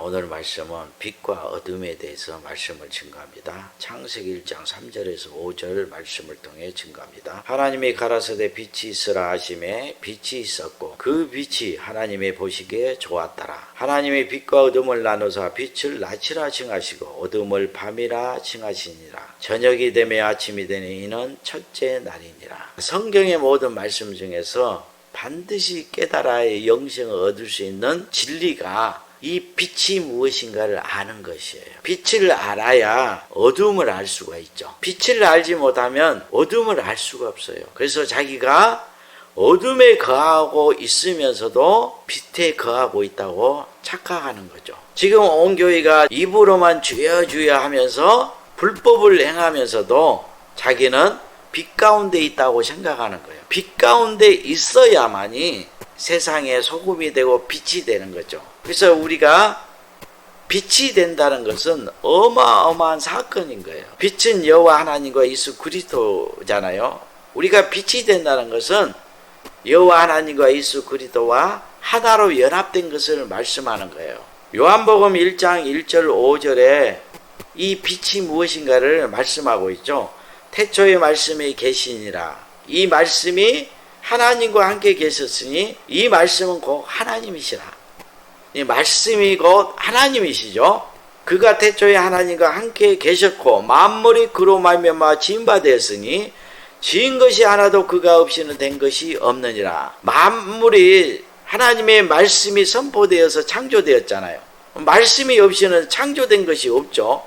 오늘 말씀은 빛과 어둠에 대해서 말씀을 증거합니다. 창세기 1장 3절에서 5절 말씀을 통해 증거합니다. 하나님이 가라사대 빛이 있으라 하심에 빛이 있었고 그 빛이 하나님의 보시기에 좋았더라. 하나님이 빛과 어둠을 나누사 빛을 낮이라 칭하시고 어둠을 밤이라 칭하시니라. 저녁이 되며 아침이 되니 이는 첫째 날이니라. 성경의 모든 말씀 중에서 반드시 깨달아야 영생을 얻을 수 있는 진리가 이 빛이 무엇인가를 아는 것이에요. 빛을 알아야 어둠을 알 수가 있죠. 빛을 알지 못하면 어둠을 알 수가 없어요. 그래서 자기가 어둠에 거하고 있으면서도 빛에 거하고 있다고 착각하는 거죠. 지금 온 교회가 입으로만 주여 주여 하면서 불법을 행하면서도 자기는 빛 가운데 있다고 생각하는 거예요. 빛 가운데 있어야만이 세상에 소금이 되고 빛이 되는 거죠. 그래서 우리가 빛이 된다는 것은 어마어마한 사건인 거예요. 빛은 여호와 하나님과 예수 그리스도잖아요. 우리가 빛이 된다는 것은 여호와 하나님과 예수 그리스도와 하나로 연합된 것을 말씀하는 거예요. 요한복음 1장 1절 5절에 이 빛이 무엇인가를 말씀하고 있죠. 태초에 말씀이 계시니라. 이 말씀이 하나님과 함께 계셨으니 이 말씀은 곧 하나님이시라. 이 말씀이 곧 하나님이시죠. 그가 태초에 하나님과 함께 계셨고 만물이 그로 말미암아 지은 바 되었으니 지은 것이 하나도 그가 없이는 된 것이 없느니라. 만물이 하나님의 말씀이 선포되어서 창조되었잖아요. 말씀이 없이는 창조된 것이 없죠.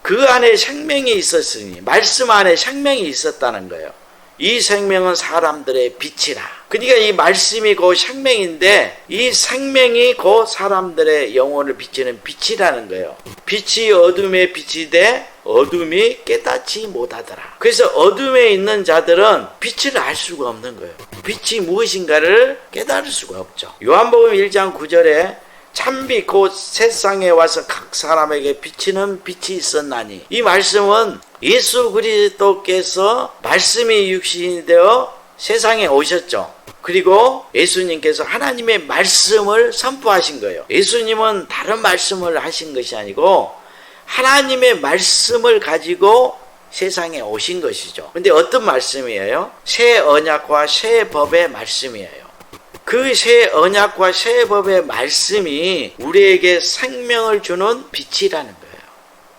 그 안에 생명이 있었으니 말씀 안에 생명이 있었다는 거예요. 이 생명은 사람들의 빛이라. 그러니까 이 말씀이 곧 생명인데 이 생명이 곧 사람들의 영혼을 비치는 빛이라는 거예요. 빛이 어둠에 빛이 돼 어둠이 깨닫지 못하더라. 그래서 어둠에 있는 자들은 빛을 알 수가 없는 거예요. 빛이 무엇인가를 깨달을 수가 없죠. 요한복음 1장 9절에 참빛 곧 세상에 와서 각 사람에게 비치는 빛이 있었나니 이 말씀은 예수 그리스도께서 말씀이 육신이 되어 세상에 오셨죠. 그리고 예수님께서 하나님의 말씀을 선포하신 거예요. 예수님은 다른 말씀을 하신 것이 아니고 하나님의 말씀을 가지고 세상에 오신 것이죠. 근데 어떤 말씀이에요? 새 언약과 새 법의 말씀이에요. 그 새 언약과 새 법의 말씀이 우리에게 생명을 주는 빛이라는 거예요.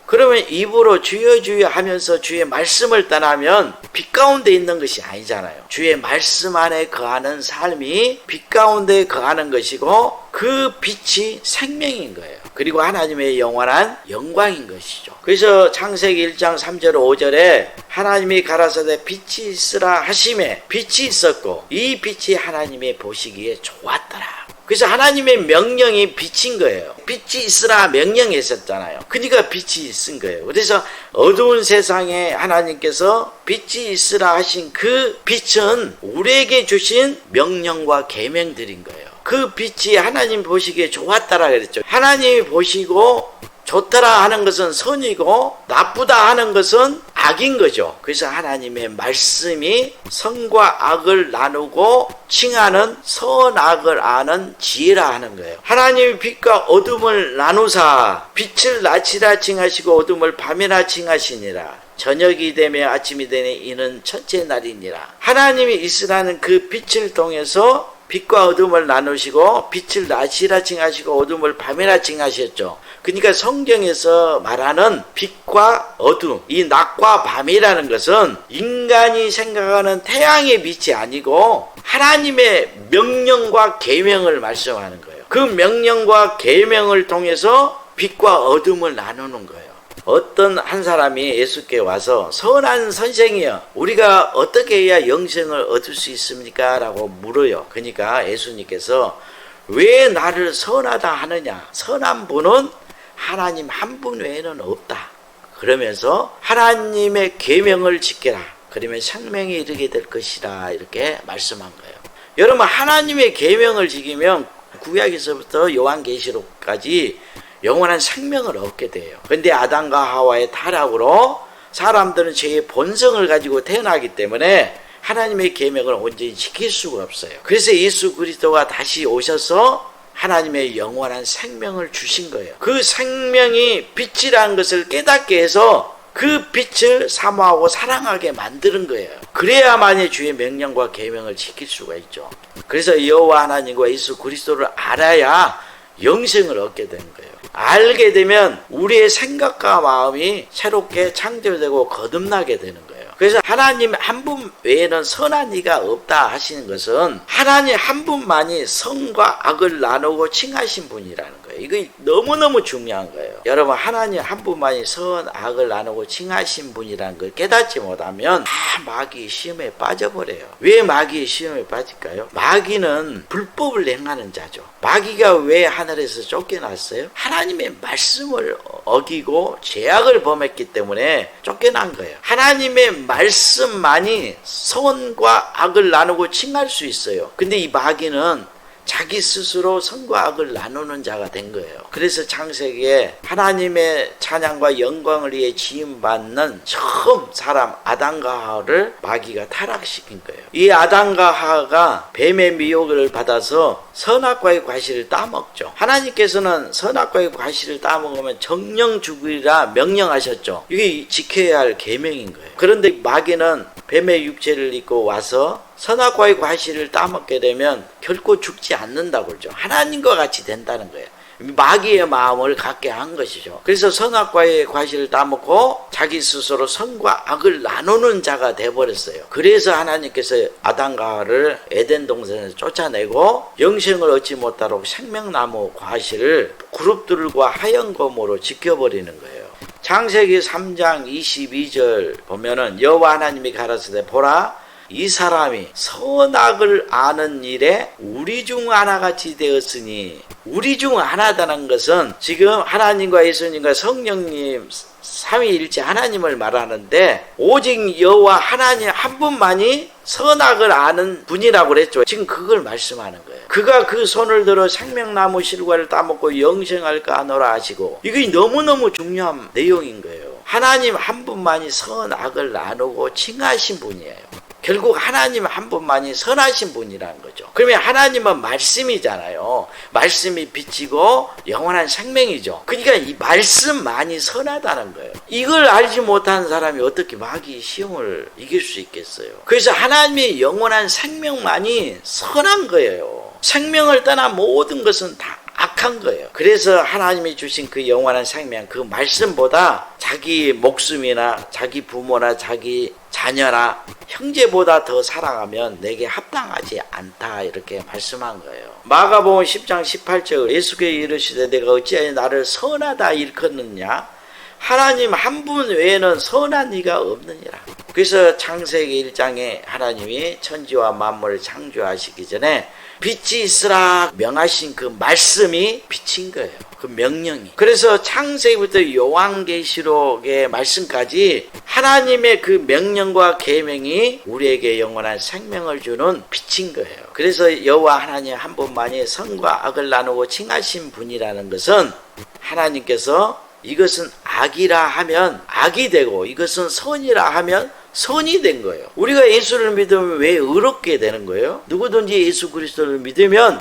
그러면 입으로 주여 주여 하면서 주의 말씀을 떠나면 빛 가운데 있는 것이 아니잖아요. 주의 말씀 안에 거하는 삶이 빛 가운데 거하는 것이고 그 빛이 생명인 거예요. 그리고 하나님의 영원한 영광인 것이죠. 그래서 창세기 1장 3절 5절에 하나님이 가라사대 빛이 있으라 하심에 빛이 있었고 이 빛이 하나님의 보시기에 좋았더라. 그래서 하나님의 명령이 빛인 거예요. 빛이 있으라 명령했었잖아요. 그러니까 빛이 있은 거예요. 그래서 어두운 세상에 하나님께서 빛이 있으라 하신 그 빛은 우리에게 주신 명령과 계명들인 거예요. 그 빛이 하나님 보시기에 좋았다라 그랬죠. 하나님이 보시고 좋다라 하는 것은 선이고 나쁘다 하는 것은 악인 거죠. 그래서 하나님의 말씀이 선과 악을 나누고 칭하는 선악을 아는 지혜라 하는 거예요. 하나님이 빛과 어둠을 나누사 빛을 낮이라 칭하시고 어둠을 밤이라 칭하시니라. 저녁이 되며 아침이 되니 이는 첫째 날이니라. 하나님이 있으라는 그 빛을 통해서 빛과 어둠을 나누시고 빛을 낮이라 칭하시고 어둠을 밤이라 칭하셨죠. 그러니까 성경에서 말하는 빛과 어둠, 이 낮과 밤이라는 것은 인간이 생각하는 태양의 빛이 아니고 하나님의 명령과 계명을 말씀하는 거예요. 그 명령과 계명을 통해서 빛과 어둠을 나누는 거예요. 어떤 한 사람이 예수께 와서 선한 선생이여 우리가 어떻게 해야 영생을 얻을 수 있습니까? 라고 물어요. 그러니까 예수님께서 왜 나를 선하다 하느냐? 선한 분은 하나님 한 분 외에는 없다. 그러면서 하나님의 계명을 지켜라. 그러면 생명에 이르게 될 것이라 이렇게 말씀한 거예요. 여러분 하나님의 계명을 지키면 구약에서부터 요한계시록까지 영원한 생명을 얻게 돼요. 그런데 아담과 하와의 타락으로 사람들은 죄의 본성을 가지고 태어나기 때문에 하나님의 계명을 온전히 지킬 수가 없어요. 그래서 예수 그리스도가 다시 오셔서 하나님의 영원한 생명을 주신 거예요. 그 생명이 빛이라는 것을 깨닫게 해서 그 빛을 사모하고 사랑하게 만드는 거예요. 그래야만이 주의 명령과 계명을 지킬 수가 있죠. 그래서 여호와 하나님과 예수 그리스도를 알아야 영생을 얻게 되는 거예요. 알게 되면 우리의 생각과 마음이 새롭게 창조되고 거듭나게 되는 거예요. 그래서 하나님 한 분 외에는 선한 이가 없다 하시는 것은 하나님 한 분만이 선과 악을 나누고 칭하신 분이라는 거예요. 이거 너무너무 중요한 거예요. 여러분, 하나님 한 분만이 선, 악을 나누고 칭하신 분이라는 걸 깨닫지 못하면 다 마귀의 시험에 빠져버려요. 왜 마귀의 시험에 빠질까요? 마귀는 불법을 행하는 자죠. 마귀가 왜 하늘에서 쫓겨났어요? 하나님의 말씀을 어기고 죄악을 범했기 때문에 쫓겨난 거예요. 하나님의 말씀만이 선과 악을 나누고 칭할 수 있어요. 근데 이 마귀는 자기 스스로 선과 악을 나누는 자가 된 거예요. 그래서 창세기에 하나님의 찬양과 영광을 위해 지음받는 처음 사람 아담과 하와를 마귀가 타락시킨 거예요. 이 아담과 하와가 뱀의 미혹을 받아서 선악과의 과실을 따먹죠. 하나님께서는 선악과의 과실을 따먹으면 정령 죽으리라 명령하셨죠. 이게 지켜야 할 계명인 거예요. 그런데 마귀는 뱀의 육체를 입고 와서 선악과의 과실을 따먹게 되면 결코 죽지 않는다고 그러죠. 하나님과 같이 된다는 거예요. 마귀의 마음을 갖게 한 것이죠. 그래서 선악과의 과실을 따먹고 자기 스스로 선과 악을 나누는 자가 되어버렸어요. 그래서 하나님께서 아담과 하와를 에덴 동산에서 쫓아내고 영생을 얻지 못하도록 생명나무 과실을 그룹들과 하얀 검으로 지켜버리는 거예요. 창세기 3장 22절 보면은 여호와 하나님이 가라사대 보라 이 사람이 선악을 아는 일에 우리 중 하나같이 되었으니, 우리 중 하나다는 것은 지금 하나님과 예수님과 성령님 삼위일체 하나님을 말하는데 오직 여호와 하나님 한 분만이 선악을 아는 분이라고 그랬죠. 지금 그걸 말씀하는 거예요. 그가 그 손을 들어 생명나무 실과를 따먹고 영생할까 하노라 하시고, 이게 너무너무 중요한 내용인 거예요. 하나님 한 분만이 선악을 나누고 칭하신 분이에요. 결국 하나님 한 분만이 선하신 분이라는 거죠. 그러면 하나님은 말씀이잖아요. 말씀이 빛이고 영원한 생명이죠. 그러니까 이 말씀만이 선하다는 거예요. 이걸 알지 못한 사람이 어떻게 마귀의 시험을 이길 수 있겠어요. 그래서 하나님의 영원한 생명만이 선한 거예요. 생명을 떠난 모든 것은 다 악한 거예요. 그래서 하나님이 주신 그 영원한 생명, 그 말씀보다 자기 목숨이나 자기 부모나 자기 자녀나 형제보다 더 사랑하면 내게 합당하지 않다, 이렇게 말씀한 거예요. 마가복음 10장 18절 예수께서 이르시되 내가 어찌하여 나를 선하다 일컫느냐? 하나님 한 분 외에는 선한 이가 없느니라. 그래서 창세기 1장에 하나님이 천지와 만물을 창조하시기 전에 빛이 있으라 명하신 그 말씀이 빛인 거예요. 그 명령이. 그래서 창세기부터 요한계시록의 말씀까지 하나님의 그 명령과 계명이 우리에게 영원한 생명을 주는 빛인 거예요. 그래서 여호와 하나님 한 분만이 선과 악을 나누고 칭하신 분이라는 것은 하나님께서 이것은 악이라 하면 악이 되고 이것은 선이라 하면 선이 된 거예요. 우리가 예수를 믿으면 왜 의롭게 되는 거예요? 누구든지 예수 그리스도를 믿으면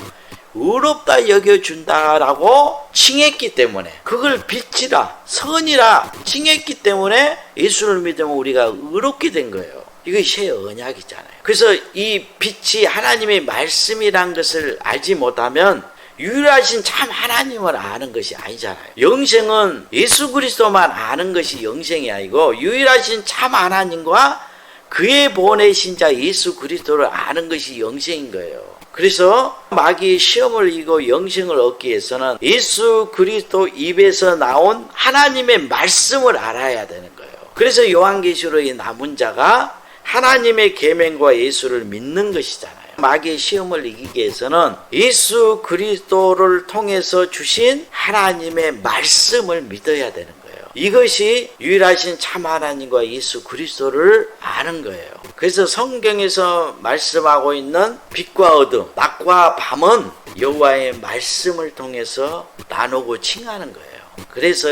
의롭다 여겨준다라고 칭했기 때문에, 그걸 빛이라 선이라 칭했기 때문에 예수를 믿으면 우리가 의롭게 된 거예요. 이것이 언약이잖아요. 그래서 이 빛이 하나님의 말씀이란 것을 알지 못하면 유일하신 참 하나님을 아는 것이 아니잖아요. 영생은 예수 그리스도만 아는 것이 영생이 아니고 유일하신 참 하나님과 그의 보내신 자 예수 그리스도를 아는 것이 영생인 거예요. 그래서 마귀의 시험을 이기고 영생을 얻기 위해서는 예수 그리스도 입에서 나온 하나님의 말씀을 알아야 되는 거예요. 그래서 요한계시록의 남은 자가 하나님의 계명과 예수를 믿는 것이잖아요. 마귀의 시험을 이기기 위해서는 예수 그리스도를 통해서 주신 하나님의 말씀을 믿어야 되는 거예요. 이것이 유일하신 참 하나님과 예수 그리스도를 아는 거예요. 그래서 성경에서 말씀하고 있는 빛과 어둠, 낮과 밤은 여호와의 말씀을 통해서 나누고 칭하는 거예요. 그래서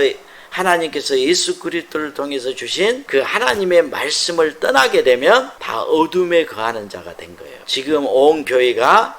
하나님께서 예수 그리스도를 통해서 주신 그 하나님의 말씀을 떠나게 되면 다 어둠에 거하는 자가 된 거예요. 지금 온 교회가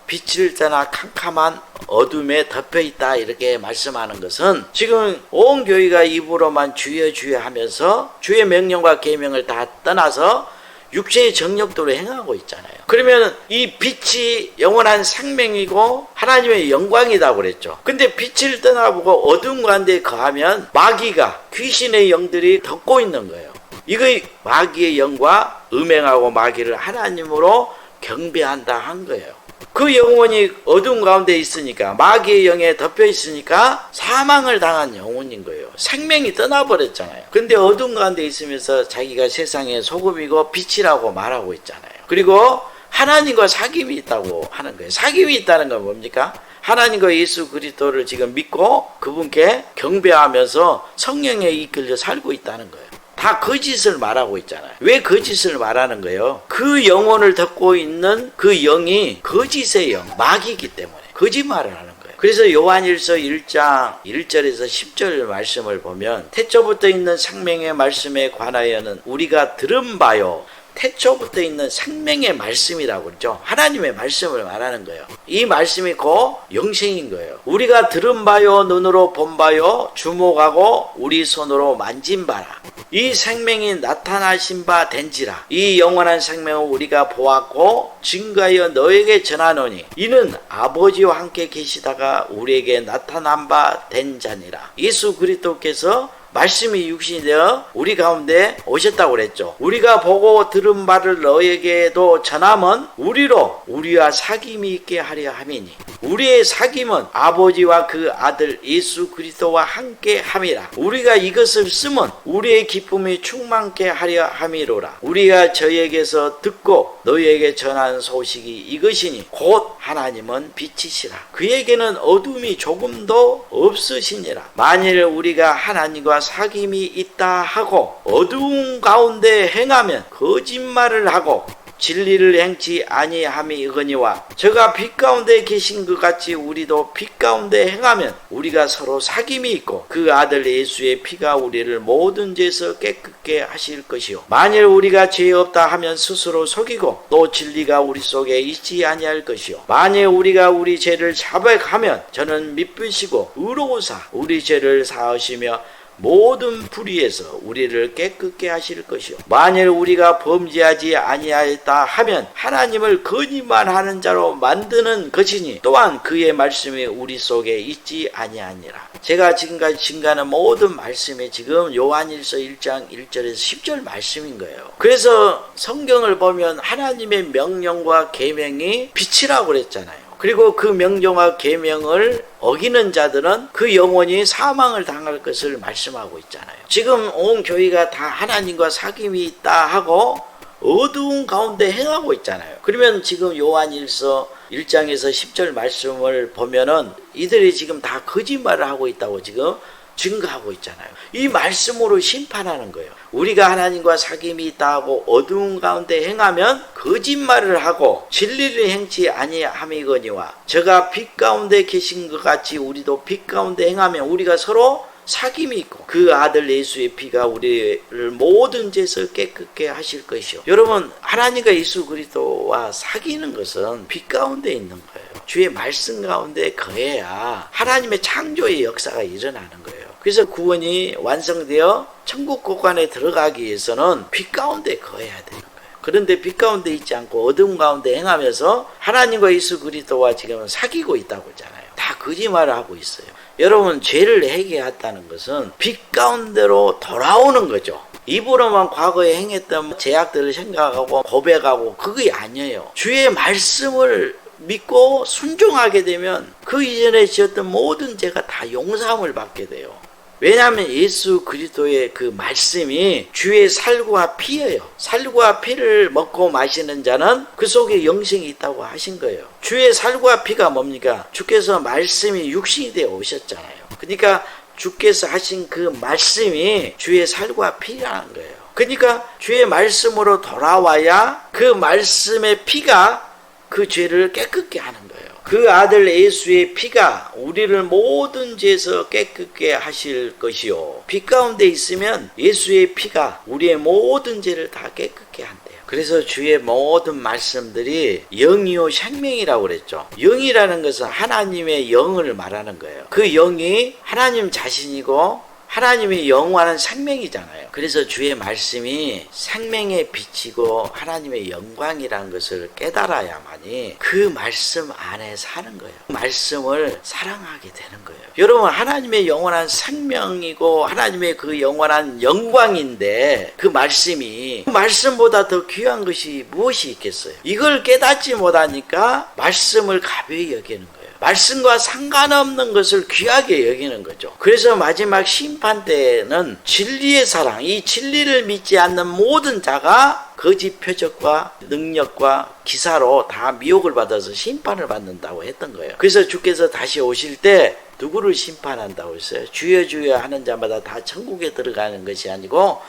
빛을 떠나 캄캄한 어둠에 덮여 있다 이렇게 말씀하는 것은 지금 온 교회가 입으로만 주여 주여 하면서 주의 명령과 계명을 다 떠나서 육체의 정욕도로 행하고 있잖아요. 그러면 이 빛이 영원한 생명이고 하나님의 영광이라고 그랬죠. 근데 빛을 떠나보고 어둠 가운데 거하면 마귀가 귀신의 영들이 덮고 있는 거예요. 이거 마귀의 영과 음행하고 마귀를 하나님으로 경배한다 한 거예요. 그 영혼이 어둠 가운데 있으니까 마귀의 영에 덮여 있으니까 사망을 당한 영혼인 거예요. 생명이 떠나버렸잖아요. 근데 어둠 가운데 있으면서 자기가 세상의 소금이고 빛이라고 말하고 있잖아요. 그리고 하나님과 사귐이 있다고 하는 거예요. 사귐이 있다는 건 뭡니까? 하나님과 예수 그리스도를 지금 믿고 그분께 경배하면서 성령에 이끌려 살고 있다는 거예요. 다 거짓을 말하고 있잖아요. 왜 거짓을 말하는 거예요? 그 영혼을 덮고 있는 그 영이 거짓의 영, 마귀이기 때문에 거짓말을 하는 거예요. 그래서 요한일서 1장 1절에서 10절 말씀을 보면 태초부터 있는 생명의 말씀에 관하여는 우리가 들은 바요. 태초부터 있는 생명의 말씀이라고 그러죠. 하나님의 말씀을 말하는 거예요. 이 말씀이 곧 영생인 거예요. 우리가 들은 바요, 눈으로 본 바요, 주목하고 우리 손으로 만진 바라. 이 생명이 나타나신 바 된지라. 이 영원한 생명을 우리가 보았고 증거하여 너에게 전하노니 이는 아버지와 함께 계시다가 우리에게 나타난 바 된 자니라. 예수 그리스도께서 말씀이 육신이 되어 우리 가운데 오셨다고 그랬죠. 우리가 보고 들은 바를 너에게도 전함은 우리로 우리와 사귐이 있게 하려 함이니 우리의 사귐은 아버지와 그 아들 예수 그리스도와 함께 함이라. 우리가 이것을 쓰면 우리의 기쁨이 충만케 하려 함이로라. 우리가 저에게서 듣고 너희에게 전한 소식이 이것이니 곧 하나님은 빛이시라. 그에게는 어둠이 조금도 없으시니라. 만일 우리가 하나님과 사귐이 있다 하고 어두운 가운데 행하면 거짓말을 하고 진리를 행치 아니함이거니와 저가 빛 가운데 계신 것 같이 우리도 빛 가운데 행하면 우리가 서로 사귐이 있고 그 아들 예수의 피가 우리를 모든 죄에서 깨끗게 하실 것이요 만일 우리가 죄 없다 하면 스스로 속이고 또 진리가 우리 속에 있지 아니할 것이요 만일 우리가 우리 죄를 자백하면 저는 믿으시고 의로우사 우리 죄를 사하시며 모든 불의에서 우리를 깨끗게 하실 것이요 만일 우리가 범죄하지 아니하였다 하면 하나님을 거짓말하는 자로 만드는 것이니 또한 그의 말씀이 우리 속에 있지 아니하니라. 제가 지금까지 증가하는 모든 말씀이 지금 요한일서 1장 1절에서 10절 말씀인 거예요. 그래서 성경을 보면 하나님의 명령과 계명이 빛이라고 그랬잖아요. 그리고 그 명령과 계명을 어기는 자들은 그 영혼이 사망을 당할 것을 말씀하고 있잖아요. 지금 온 교회가 다 하나님과 사귐이 있다 하고 어두운 가운데 행하고 있잖아요. 그러면 지금 요한일서 1장에서 10절 말씀을 보면은 이들이 지금 다 거짓말을 하고 있다고 지금 증거하고 있잖아요. 이 말씀으로 심판하는 거예요. 우리가 하나님과 사귐이 있다 하고 어두운 가운데 행하면 거짓말을 하고 진리를 행치 아니함이거니와 저가 빛 가운데 계신 것 같이 우리도 빛 가운데 행하면 우리가 서로 사귐이 있고 그 아들 예수의 피가 우리를 모든 죄에서 깨끗게 하실 것이요. 여러분 하나님과 예수 그리스도와 사귀는 것은 빛 가운데 있는 거예요. 주의 말씀 가운데 거해야 하나님의 창조의 역사가 일어나는 거예요. 그래서 구원이 완성되어 천국 곳간에 들어가기 위해서는 빛 가운데 거해야 되는 거예요. 그런데 빛 가운데 있지 않고 어둠 가운데 행하면서 하나님과 예수 그리스도와 지금 사귀고 있다고 했잖아요. 다 거짓말을 하고 있어요. 여러분 죄를 회개했다는 것은 빛 가운데로 돌아오는 거죠. 입으로만 과거에 행했던 죄악들을 생각하고 고백하고 그게 아니에요. 주의 말씀을 믿고 순종하게 되면 그 이전에 지었던 모든 죄가 다 용서함을 받게 돼요. 왜냐하면 예수 그리스도의 그 말씀이 주의 살과 피예요. 살과 피를 먹고 마시는 자는 그 속에 영생이 있다고 하신 거예요. 주의 살과 피가 뭡니까? 주께서 말씀이 육신이 되어 오셨잖아요. 그러니까 주께서 하신 그 말씀이 주의 살과 피라는 거예요. 그러니까 주의 말씀으로 돌아와야 그 말씀의 피가 그 죄를 깨끗게 하는 거예요. 그 아들 예수의 피가 우리를 모든 죄에서 깨끗게 하실 것이요. 빛 가운데 있으면 예수의 피가 우리의 모든 죄를 다 깨끗게 한대요. 그래서 주의 모든 말씀들이 영이요 생명이라고 그랬죠. 영이라는 것은 하나님의 영을 말하는 거예요. 그 영이 하나님 자신이고 하나님이 영원한 생명이잖아요. 그래서 주의 말씀이 생명의 빛이고 하나님의 영광이라는 것을 깨달아야만이 그 말씀 안에 사는 거예요. 말씀을 사랑하게 되는 거예요. 여러분, 하나님의 영원한 생명이고 하나님의 그 영원한 영광인데 그 말씀이 그 말씀보다 더 귀한 것이 무엇이 있겠어요? 이걸 깨닫지 못하니까 말씀을 가벼이 여기는 거예요. 말씀과 상관없는 것을 귀하게 여기는 거죠. 그래서 마지막 심판 때에는 진리의 사랑, 이 진리를 믿지 않는 모든 자가 거짓 표적과 능력과 기사로 다 미혹을 받아서 심판을 받는다고 했던 거예요. 그래서 주께서 다시 오실 때 누구를 심판한다고 했어요? 주여 주여 하는 자마다 다 천국에 들어가는 것이 아니고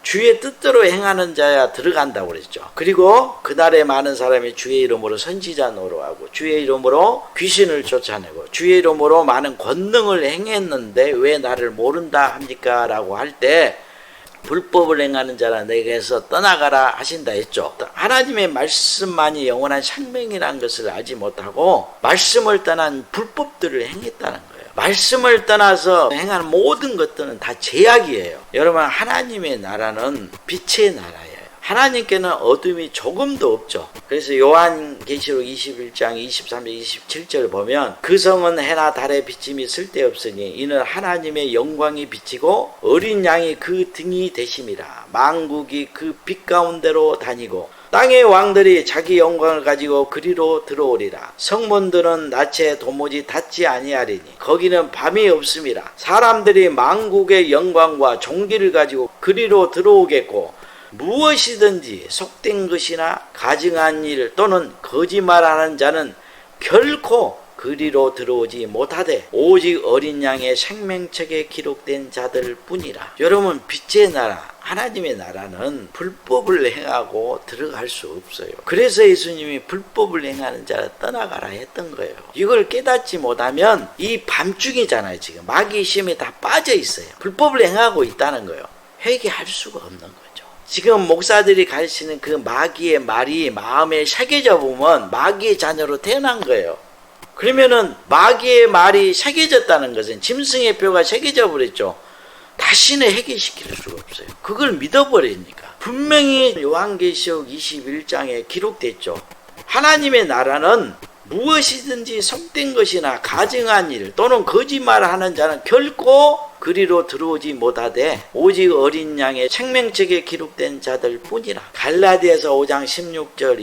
주의 뜻대로 행하는 자야 들어간다고 그랬죠. 그리고 그날에 많은 사람이 주의 이름으로 선지자 노로하고 주의 이름으로 귀신을 쫓아내고 주의 이름으로 많은 권능을 행했는데 왜 나를 모른다 합니까? 라고 할 때 불법을 행하는 자라 내게서 떠나가라 하신다 했죠. 하나님의 말씀만이 영원한 생명이라는 것을 알지 못하고 말씀을 떠난 불법들을 행했다는 거예요. 말씀을 떠나서 행하는 모든 것들은 다 죄악이에요. 여러분, 하나님의 나라는 빛의 나라예요. 하나님께는 어둠이 조금도 없죠. 그래서 요한계시록 21장 23절 27절 보면 그 성은 해나 달의 비침이 쓸데없으니 이는 하나님의 영광이 비치고 어린 양이 그 등이 되심이라. 만국이 그 빛 가운데로 다니고 땅의 왕들이 자기 영광을 가지고 그리로 들어오리라. 성문들은 낮에 도무지 닫지 아니하리니 거기는 밤이 없음이라. 사람들이 만국의 영광과 존귀를 가지고 그리로 들어오겠고 무엇이든지 속된 것이나 가증한 일 또는 거짓말하는 자는 결코 그리로 들어오지 못하되 오직 어린 양의 생명책에 기록된 자들 뿐이라. 여러분, 빛의 나라 하나님의 나라는 불법을 행하고 들어갈 수 없어요. 그래서 예수님이 불법을 행하는 자를 떠나가라 했던 거예요. 이걸 깨닫지 못하면 이 밤중이잖아요. 지금 마귀의 시험에 다 빠져 있어요. 불법을 행하고 있다는 거예요. 회개할 수가 없는 거죠. 지금 목사들이 가르치는 그 마귀의 말이 마음에 새겨져 보면 마귀의 자녀로 태어난 거예요. 그러면은 마귀의 말이 새겨졌다는 것은 짐승의 뼈가 새겨져 버렸죠. 다시는 해결시킬 수가 없어요. 그걸 믿어버리니까. 분명히 요한계시록 21장에 기록됐죠. 하나님의 나라는 무엇이든지 속된 것이나 가증한 일 또는 거짓말하는 자는 결코 그리로 들어오지 못하되 오직 어린 양의 생명책에 기록된 자들 뿐이라. 갈라디아서 5장 16절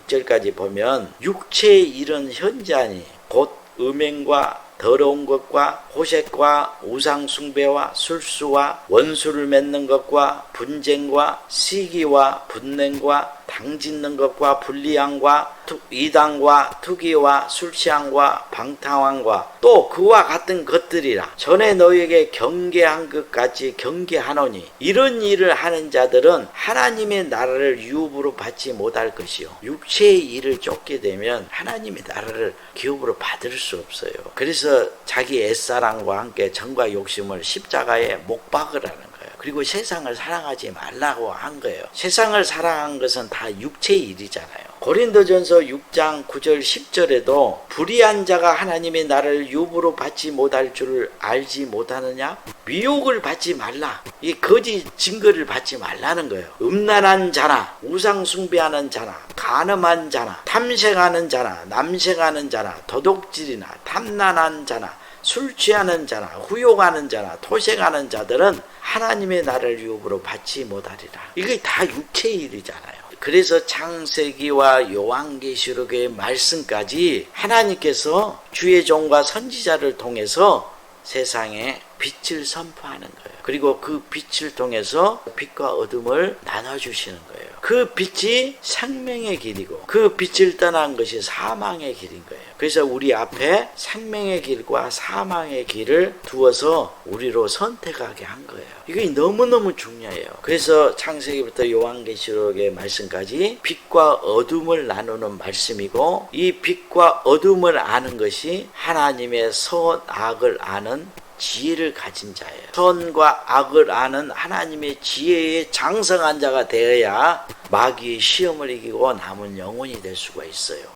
26절까지 보면 육체의 일은 현저하니 곧 음행과 더러운 것과 호색과 우상숭배와 술수와 원수를 맺는 것과 분쟁과 시기와 분냉과 당짓는 것과 불리함과 이당과 투기와 술취함과 방탕함과 또 그와 같은 것들이라. 전에 너희에게 경계한 것 같이 경계하노니 이런 일을 하는 자들은 하나님의 나라를 유업으로 받지 못할 것이요. 육체의 일을 쫓게 되면 하나님의 나라를 기업으로 받을 수 없어요. 그래서 자기 애사랑과 함께 정과 욕심을 십자가에 못 박으라는 거예요. 그리고 세상을 사랑하지 말라고 한 거예요. 세상을 사랑한 것은 다 육체의 일이잖아요. 고린도전서 6장 9절 10절에도 불의한 자가 하나님의 나라를 유업으로 받지 못할 줄을 알지 못하느냐? 미혹을 받지 말라. 이 거짓 증거를 받지 말라는 거예요. 음란한 자나 우상 숭배하는 자나 간음한 자나 탐색하는 자나 남색하는 자나 도둑질이나 탐난한 자나 술 취하는 자나 후욕하는 자나 토색하는 자들은 하나님의 나라를 유업으로 받지 못하리라. 이게 다 육체의 일이잖아요. 그래서 창세기와 요한계시록의 말씀까지 하나님께서 주의 종과 선지자를 통해서 세상에 빛을 선포하는 거예요. 그리고 그 빛을 통해서 빛과 어둠을 나눠주시는 거예요. 그 빛이 생명의 길이고 그 빛을 떠난 것이 사망의 길인 거예요. 그래서 우리 앞에 생명의 길과 사망의 길을 두어서 우리로 선택하게 한 거예요. 이게 너무너무 중요해요. 그래서 창세기부터 요한계시록의 말씀까지 빛과 어둠을 나누는 말씀이고 이 빛과 어둠을 아는 것이 하나님의 선악을 아는 지혜를 가진 자예요. 선과 악을 아는 하나님의 지혜에 장성한 자가 되어야 마귀의 시험을 이기고 남은 영혼이 될 수가 있어요.